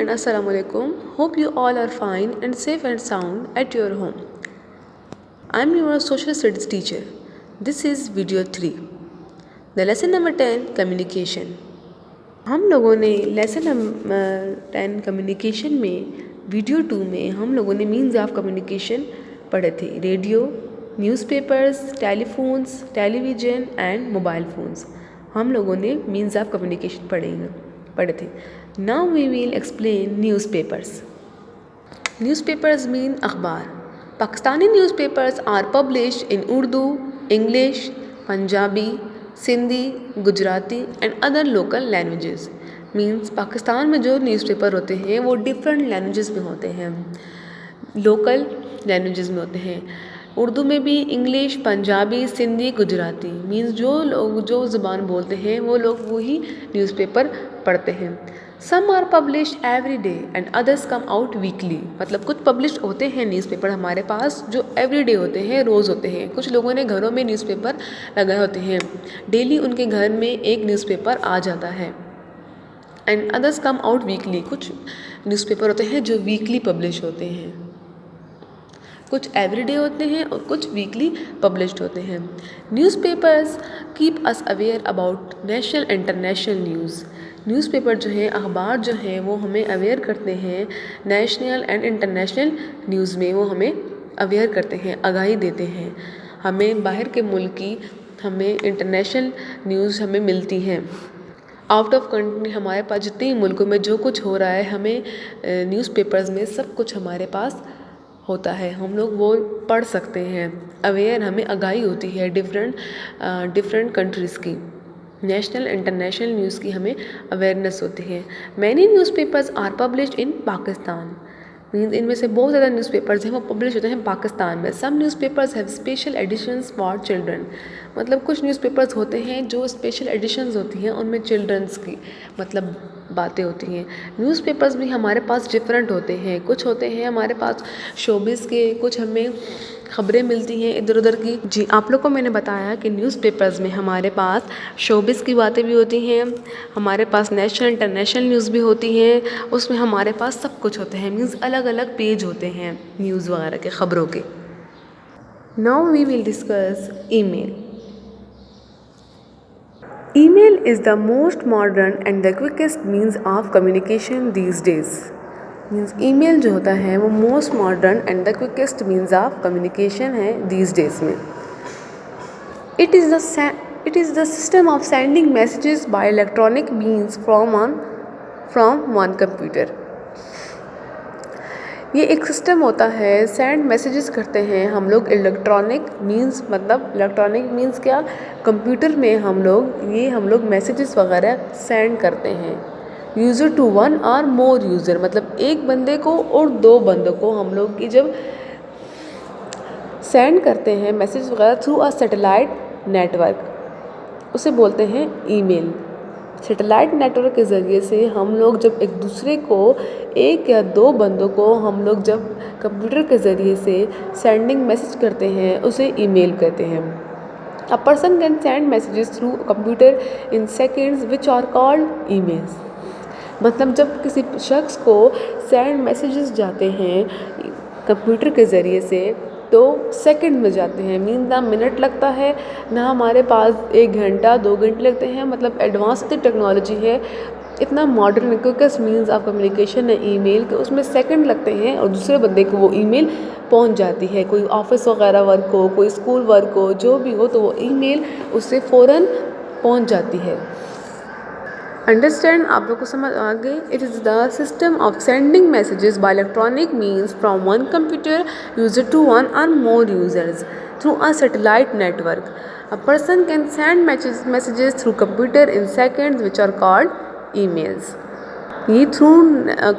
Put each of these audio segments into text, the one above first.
and Assalamu alaikum. Hope you all are fine and safe and sound at your home. I am your social studies teacher. This is video 3. The lesson number 10 communication. हम लोगों ने lesson number 10 communication में video 2 में हम लोगों ने means of communication पढ़े थे। Radio, newspapers, telephones, television and mobile phones. हम लोगों ने मीन्स ऑफ कम्युनिकेशन पढ़े थे। Now we will explain newspapers. Newspapers mean अखबार। Pakistani newspapers are published in Urdu, English, Punjabi, Sindhi, Gujarati and other local languages. Means Pakistan में जो न्यूज़पेपर होते हैं वो डिफरेंट लैंग्वेजेस में होते हैं, लोकल लैंग्वेजेस में होते हैं। उर्दू में भी इंग्लिश, पंजाबी, सिंधी, गुजराती। मीन्स जो लोग जो ज़ुबान बोलते हैं वो लोग वही न्यूज़पेपर पढ़ते हैं। Some are published every day and others come out weekly. मतलब कुछ पब्लिश होते हैं न्यूज़पेपर हमारे पास जो एवरी डे होते हैं, रोज़ होते हैं। कुछ लोगों ने घरों में न्यूज़पेपर लगाए होते हैं, डेली उनके घर में एक न्यूज़पेपर आ जाता है। And others come out weekly. कुछ न्यूज़पेपर होते हैं जो वीकली पब्लिश होते हैं, कुछ एवरीडे होते हैं और कुछ वीकली पब्लिश्ड होते हैं। Newspapers keep us aware about national international news. Newspaper जो है, अखबार जो है, वो हमें अवेयर करते हैं नेशनल एंड इंटरनेशनल न्यूज़ में। वो हमें अवेयर करते हैं, आगाही देते हैं। हमें बाहर के मुल्क की हमें इंटरनेशनल न्यूज़ हमें मिलती हैं। आउट ऑफ कंट्री हमारे पास जितने मुल्कों में जो कुछ हो रहा है, हमें न्यूज़पेपर्स में सब कुछ हमारे पास होता है। हम लोग वो पढ़ सकते हैं। अवेयर हमें आगाही होती है डिफरेंट कंट्रीज़ की, नेशनल इंटरनेशनल न्यूज़ की हमें अवेयरनेस होती है। Many newspapers are published in Pakistan. Means इनमें से बहुत ज़्यादा न्यूज़पेपर्स हैं वो पब्लिश होते हैं पाकिस्तान में। Some newspapers have special editions for children. मतलब कुछ न्यूज़पेपर्स होते हैं जो स्पेशल एडिशंस होती हैं, उनमें चिल्ड्रंस की मतलब बातें होती हैं। न्यूज़पेपर्स भी हमारे पास डिफरेंट होते हैं। कुछ होते हैं हमारे पास शोबिस के, कुछ हमें ख़बरें मिलती हैं इधर उधर की। जी, आप लोग को मैंने बताया कि न्यूज़पेपर्स में हमारे पास शोबिस की बातें भी होती हैं, हमारे पास नेशनल इंटरनेशनल न्यूज़ भी होती हैं। उसमें हमारे पास सब कुछ होते हैं। मीन्स अलग अलग पेज होते हैं न्यूज़ वगैरह के, ख़बरों के। Now we will discuss email. Email is the most modern and the quickest means of communication these days. Means email जो होता है वो most modern and the quickest means of communication है दीज डेज में। It is the system of sending messages by electronic means from one computer. ये एक system होता है, सेंड मैसेजेस करते हैं हम लोग इलेक्ट्रॉनिक मीन्स। मतलब इलेक्ट्रॉनिक मीन्स क्या, कंप्यूटर में हम लोग मैसेजेस वगैरह सेंड करते हैं। यूज़र टू वन और मोर यूज़र, मतलब एक बंदे को और दो बंदों को हम लोग की जब सेंड करते हैं मैसेज वगैरह थ्रू अ सैटेलाइट नेटवर्क, उसे बोलते हैं ईमेल। सैटेलाइट नेटवर्क के ज़रिए से हम लोग जब एक दूसरे को, एक या दो बंदों को हम लोग जब कंप्यूटर के ज़रिए से सेंडिंग मैसेज करते हैं, उसे ईमेल कहते हैं। A person can send messages through computer in seconds which are called emails. मतलब जब किसी शख्स को सेंड मैसेजेस जाते हैं कंप्यूटर के ज़रिए से तो सेकंड में जाते हैं। मीन ना मिनट लगता है, ना हमारे पास 1 घंटा 2 घंटे लगते हैं। मतलब एडवांस इतनी टेक्नोलॉजी है, इतना modern quickest means of communication है ईमेल के, उसमें सेकंड लगते हैं और दूसरे बंदे को वो ईमेल पहुंच जाती है। कोई ऑफिस वगैरह वर्क हो, कोई स्कूल वर्क हो, जो भी हो, तो वो ईमेल उससे फ़ौरन पहुंच जाती है। अंडरस्टैंड, आप लोग को समझ आ गई। It is the system of sending messages by electronic means from one computer user to one और more users through a satellite network. A person can send messages through computer in seconds which are called emails. ये through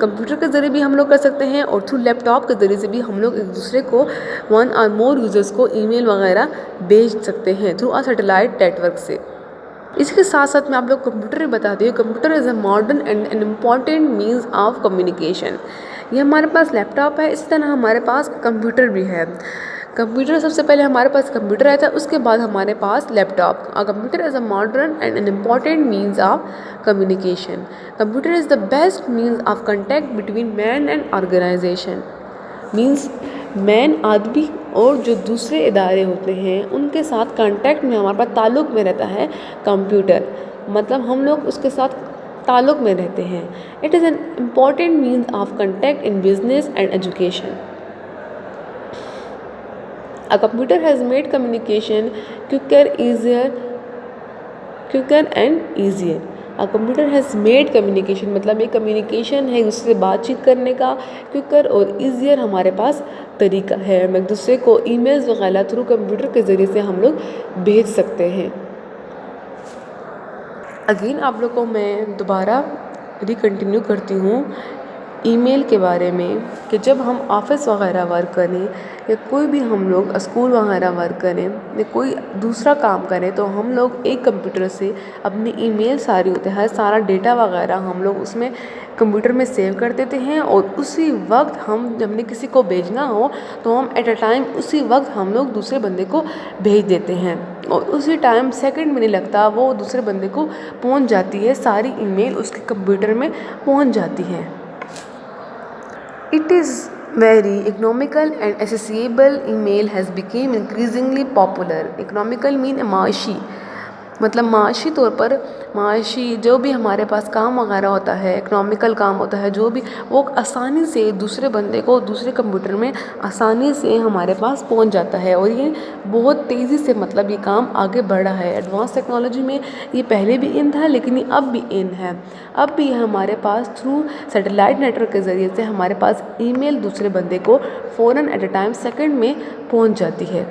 computer के ज़रिए भी हम लोग कर सकते हैं और थ्रू लैपटॉप के ज़रिए से भी हम लोग एक दूसरे को वन और मोर यूजर्स को ईमेल वगैरह भेज सकते हैं थ्रू अ सैटेलाइट नेटवर्क से। इसके साथ साथ मैं आप लोग कंप्यूटर भी बता दी हूँ। Computer is a modern and an important means of communication. ये हमारे पास लैपटॉप है, इसी तरह हमारे पास कंप्यूटर भी है। कंप्यूटर सबसे पहले हमारे पास कंप्यूटर आया था, उसके बाद हमारे पास laptop. A computer is a modern and an important means of communication. Computer is the best means of contact between man and organisation. Means man आदमी और जो दूसरे इदारे होते हैं उनके साथ कांटेक्ट में, हमारे पास ताल्लुक़ में रहता है कंप्यूटर, मतलब हम लोग उसके साथ ताल्लुक़ में रहते हैं। It is an important means of contact in business and education. A computer has made communication quicker and easier. A computer has made communication मतलब एक कम्युनिकेशन है, उससे बातचीत करने का क्विकर और ईजियर हमारे पास तरीका है। हम एक दूसरे को ईमेल्स वगैरह थ्रू कंप्यूटर के ज़रिए से हम लोग भेज सकते हैं। अगेन आप लोग को मैं दोबारा रिकंटिन्यू करती हूँ ईमेल के बारे में कि जब हम ऑफ़िस वगैरह वर्क करें या कोई भी हम लोग स्कूल वगैरह वर्क करें या कोई दूसरा काम करें तो हम लोग एक कंप्यूटर से अपनी ईमेल सारी होते हैं, सारा डेटा वगैरह हम लोग उसमें कंप्यूटर में सेव कर देते हैं और उसी वक्त हम जब हमने किसी को भेजना हो तो हम एट अ टाइम उसी वक्त हम लोग दूसरे बंदे को भेज देते हैं और उसी टाइम सेकंड में नहीं लगता, वो दूसरे बंदे को पहुंच जाती है, सारी ईमेल उसके कंप्यूटर में पहुंच जाती है। It is very economical and accessible. Email has become increasingly popular. Economical mean माशी, मतलब माशी तौर पर माशी जो भी हमारे पास काम वगैरह होता है, इकोनॉमिकल काम होता है जो भी, वो आसानी से दूसरे बंदे को दूसरे कंप्यूटर में आसानी से हमारे पास पहुंच जाता है और ये बहुत तेज़ी से मतलब ये काम आगे बढ़ रहा है। एडवांस टेक्नोलॉजी में ये पहले भी इन था लेकिन ये अब भी इन है। अब भी हमारे पास थ्रू सैटेलाइट नेटवर्क के ज़रिए से हमारे पास ईमेल दूसरे बंदे को फ़ौरन एट अ टाइम सेकंड में पहुंच जाती है।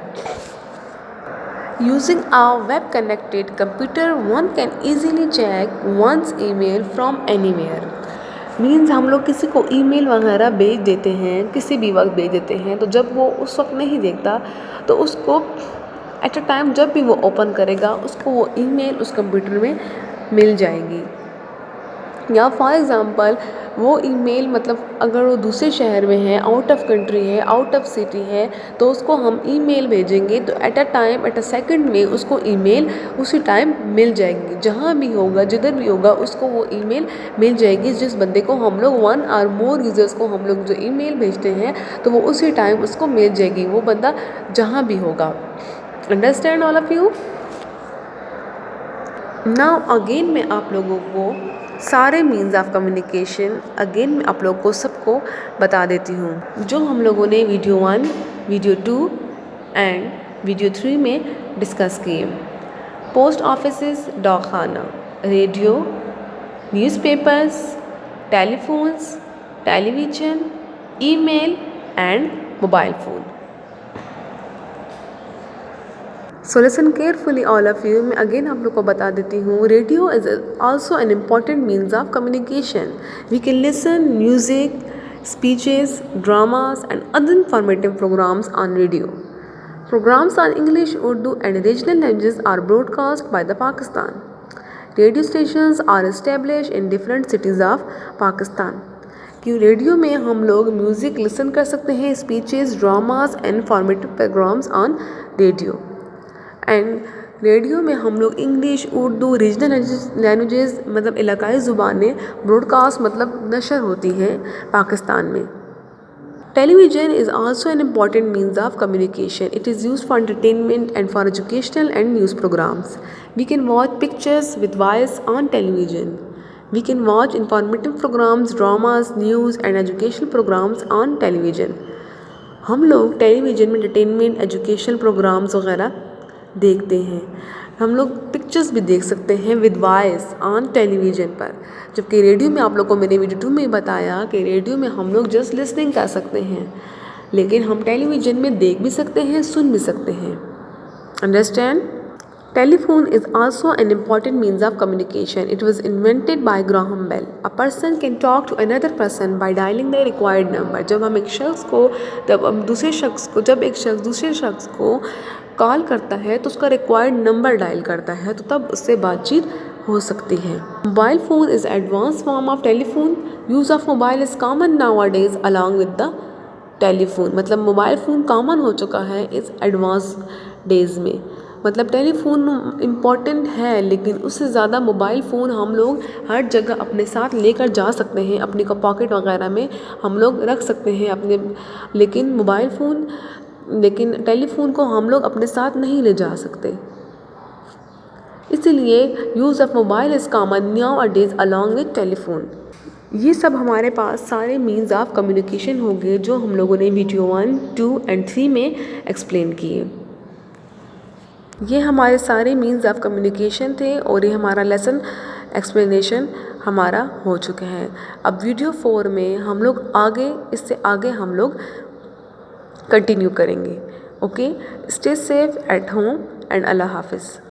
Using a web-connected computer, one can easily check one's email from anywhere. Means हम लोग किसी को ईमेल वगैरह भेज देते हैं, किसी भी वक्त भेज देते हैं, तो जब वो उस वक्त नहीं देखता तो उसको एट अ टाइम जब भी वो ओपन करेगा उसको वो ईमेल उस कंप्यूटर में मिल जाएगी। या फॉर एग्ज़ाम्पल वो ईमेल मतलब अगर वो दूसरे शहर में है, आउट ऑफ कंट्री है, आउट ऑफ सिटी है, तो उसको हम ईमेल भेजेंगे तो at a time at a second में उसको ईमेल उसी टाइम मिल जाएगी। जहाँ भी होगा, जिधर भी होगा, उसको वो ईमेल मिल जाएगी। जिस बंदे को हम लोग वन और मोर यूज़र्स को हम लोग जो ईमेल भेजते हैं तो वो उसी टाइम उसको मिल जाएगी, वो बंदा जहाँ भी होगा। Understand all of you? Now again मैं आप लोगों को सारे मीन्स ऑफ कम्युनिकेशन अगेन मैं आप लोग को सबको बता देती हूँ जो हम लोगों ने वीडियो 1, वीडियो 2 एंड वीडियो 3 में डिस्कस किए। पोस्ट ऑफिसेस, डाकखाना, radio, newspapers, telephones, television, email and mobile phone. So listen carefully all of you. मैं अगेन आप लोग को बता देती हूँ, radio is also an important means of communication. We can listen music, speeches, dramas and other informative programmes on radio. Programs on English, Urdu and regional languages are broadcast by the Pakistan. Radio stations are established in different cities of Pakistan. कि radio में हम लोग music listen कर सकते हैं, speeches, dramas and informative programmes on radio. And radio में हम लोग इंग्लिश, उर्दू, रीजनल लैंग्वेजेस मतलब इलाकाई ज़ुबानें ब्रॉडकास्ट मतलब नशर होती हैं पाकिस्तान में। Television is also an important means of communication. It is used for entertainment and for educational and news programs. We can watch pictures with voice on television. We can watch informative programs, dramas, news and educational programs on television. हम लोग television में entertainment, educational programmes वगैरह देखते हैं। हम लोग pictures भी देख सकते हैं विद वॉइस ऑन टेलीविज़न पर, जबकि रेडियो में आप लोग को मैंने वीडियो 2 में बताया कि रेडियो में हम लोग जस्ट लिसनिंग कर सकते हैं, लेकिन हम टेलीविज़न में देख भी सकते हैं, सुन भी सकते हैं। Understand? Telephone is also an important means of communication. It was invented by Graham Bell. A person can talk to another person by dialing the required number. जब हम एक शख्स को जब एक शख्स दूसरे शख्स को कॉल करता है तो उसका रिक्वायर्ड नंबर डायल करता है तो तब उससे बातचीत हो सकती है। Mobile phone is advance form of telephone. Use of mobile is common now days along with the telephone, मतलब मोबाइल फ़ोन कॉमन हो चुका है इस एडवांस डेज़ में। मतलब टेलीफोन इम्पॉर्टेंट है, लेकिन उससे ज़्यादा मोबाइल फ़ोन हम लोग हर जगह अपने साथ लेकर जा सकते हैं, अपनी पॉकेट वगैरह में हम लोग रख सकते हैं अपने। लेकिन टेलीफोन को हम लोग अपने साथ नहीं ले जा सकते। इसीलिए use of mobile is common now a days along with telephone. ये सब हमारे पास सारे मीन्स ऑफ कम्युनिकेशन हो गए जो हम लोगों ने वीडियो 1, 2 एंड 3 में एक्सप्लेन किए। ये हमारे सारे मीन्स ऑफ कम्युनिकेशन थे और ये हमारा लेसन एक्सप्लेनेशन हमारा हो चुका है। अब वीडियो 4 में हम लोग इससे आगे हम लोग कंटिन्यू करेंगे। Okay, stay safe at home and Allah हाफिज़।